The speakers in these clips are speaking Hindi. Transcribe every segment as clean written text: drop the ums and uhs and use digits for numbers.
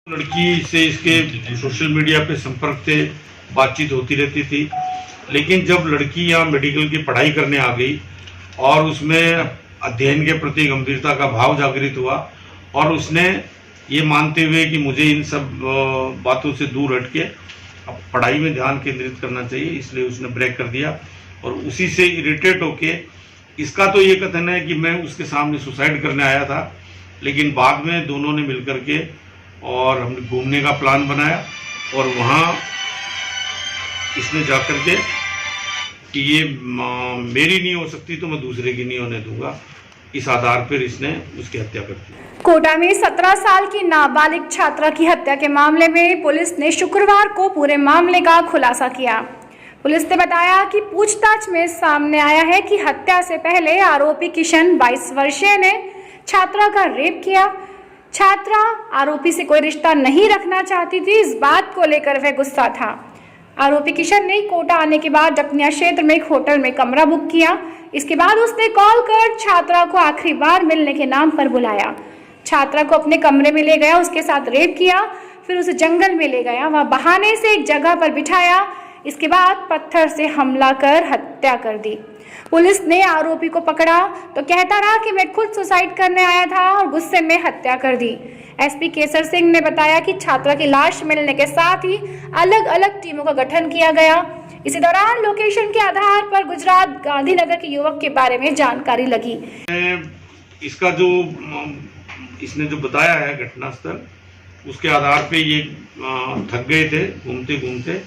लड़की से इसके सोशल मीडिया पे संपर्क थे, बातचीत होती रहती थी। लेकिन जब लड़की यहाँ मेडिकल की पढ़ाई करने आ गई और उसमें अध्ययन के प्रति गंभीरता का भाव जागृत हुआ और उसने ये मानते हुए कि मुझे इन सब बातों से दूर हटके अब पढ़ाई में ध्यान केंद्रित करना चाहिए, इसलिए उसने ब्रेक कर दिया। और उसी से इरिटेट होके इसका तो ये कथन है कि मैं उसके सामने सुसाइड करने आया था, लेकिन बाद में दोनों ने मिलकर के और हमने घूमने का प्लान बनाया और वहाँ इसने जाकर के कि ये मेरी नहीं हो सकती तो मैं दूसरे की नहीं होने दूंगा, इस आधार पर इसने उसकी हत्या कर दी। कोटा में 17 साल की नाबालिग छात्रा की हत्या के मामले में पुलिस ने शुक्रवार को पूरे मामले का खुलासा किया। पुलिस ने बताया कि पूछताछ में सामने आया है कि हत्या से पहले आरोपी किशन 22 वर्षीय ने छात्रा का रेप किया। छात्रा आरोपी से कोई रिश्ता नहीं रखना चाहती थी, इस बात को लेकर वह गुस्सा था। आरोपी किशन ने कोटा आने के बाद डकनिया क्षेत्र में एक होटल में कमरा बुक किया। इसके बाद उसने कॉल कर छात्रा को आखिरी बार मिलने के नाम पर बुलाया। छात्रा को अपने कमरे में ले गया, उसके साथ रेप किया, फिर उसे जंगल में ले गया, वहां बहाने से एक जगह पर बिठाया। इसके बाद पत्थर से हमला कर हत्या कर दी। पुलिस ने आरोपी को पकड़ा तो कहता रहा कि मैं खुद सुसाइड करने आया था और गुस्से में हत्या कर दी। एसपी केसर सिंह ने बताया कि छात्रा की लाश मिलने के साथ ही अलग अलग टीमों का गठन किया गया। इसी दौरान लोकेशन के आधार पर गुजरात गांधीनगर के युवक के बारे में जानकारी लगी। इसका जो इसने जो बताया है घटनास्थल, उसके आधार पे ये थक गए थे घूमते घूमते।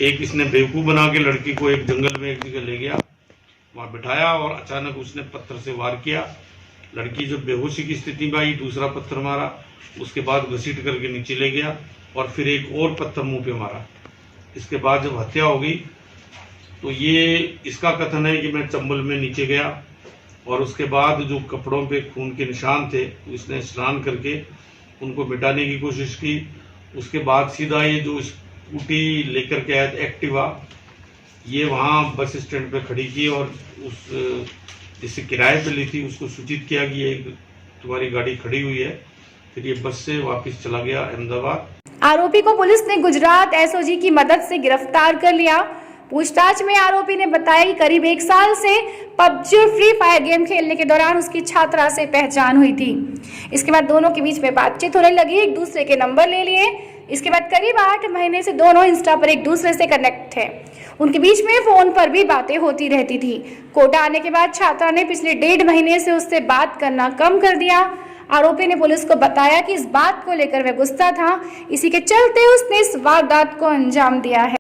एक इसने बेवकूफ़ बना के लड़की को एक जंगल में एक जगह ले गया, वहाँ बिठाया और अचानक उसने पत्थर से वार किया। लड़की जब बेहोशी की स्थिति में आई, दूसरा पत्थर मारा, उसके बाद घसीट करके नीचे ले गया और फिर एक और पत्थर मुंह पे मारा। इसके बाद जब हत्या हो गई तो ये इसका कथन है कि मैं चंबल में नीचे गया और उसके बाद जो कपड़ों पे खून के निशान थे उसने स्नान करके उनको मिटाने की कोशिश की। उसके बाद सीधा ये जो स्कूटी लेकर के आया एक्टिवा, ये वहाँ बस स्टैंड पे खड़ी की और उस जिससे किराए पे ली थी उसको सूचित किया कि ये तुम्हारी गाड़ी खड़ी हुई है। फिर ये बस से वापस चला गया अहमदाबाद। आरोपी को पुलिस ने गुजरात एसओजी की मदद से गिरफ्तार कर लिया। पूछताछ में आरोपी ने बताया कि करीब 1 साल से पबजी और फ्री फायर गेम खेलने के दौरान उसकी छात्रा से पहचान हुई थी। इसके बाद दोनों के बीच में बातचीत होने लगी, एक दूसरे के नंबर ले लिए। इसके बाद करीब 8 महीने से दोनों इंस्टा पर एक दूसरे से कनेक्ट थे। उनके बीच में फोन पर भी बातें होती रहती थी। कोटा आने के बाद छात्रा ने पिछले 1.5 महीने से उससे बात करना कम कर दिया। आरोपी ने पुलिस को बताया कि इस बात को लेकर वह गुस्सा था, इसी के चलते उसने इस वारदात को अंजाम दिया है।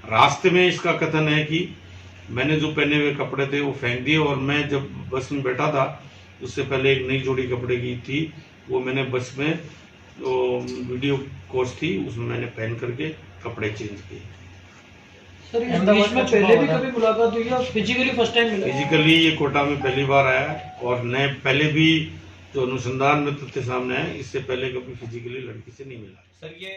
रास्ते में इसका कथन है कि मैंने जो पहने हुए कपड़े थे वो फेंक दिए और मैं जब बस में बैठा था उससे पहले एक नई जोड़ी कपड़े की थी, वो मैंने बस में जो वीडियो कोर्स थी उसमें मैंने पहन करके कपड़े चेंज किए। सर इस बीच में पहले भी कभी मुलाकात हुई है? फिजिकली फर्स्ट टाइम मिला? फिजिकली ये कोटा में पहली बार आया और नए पहले भी जो अनुसंधान में तथ्य सामने है, इससे पहले कभी फिजिकली लड़की से नहीं मिला। सर ये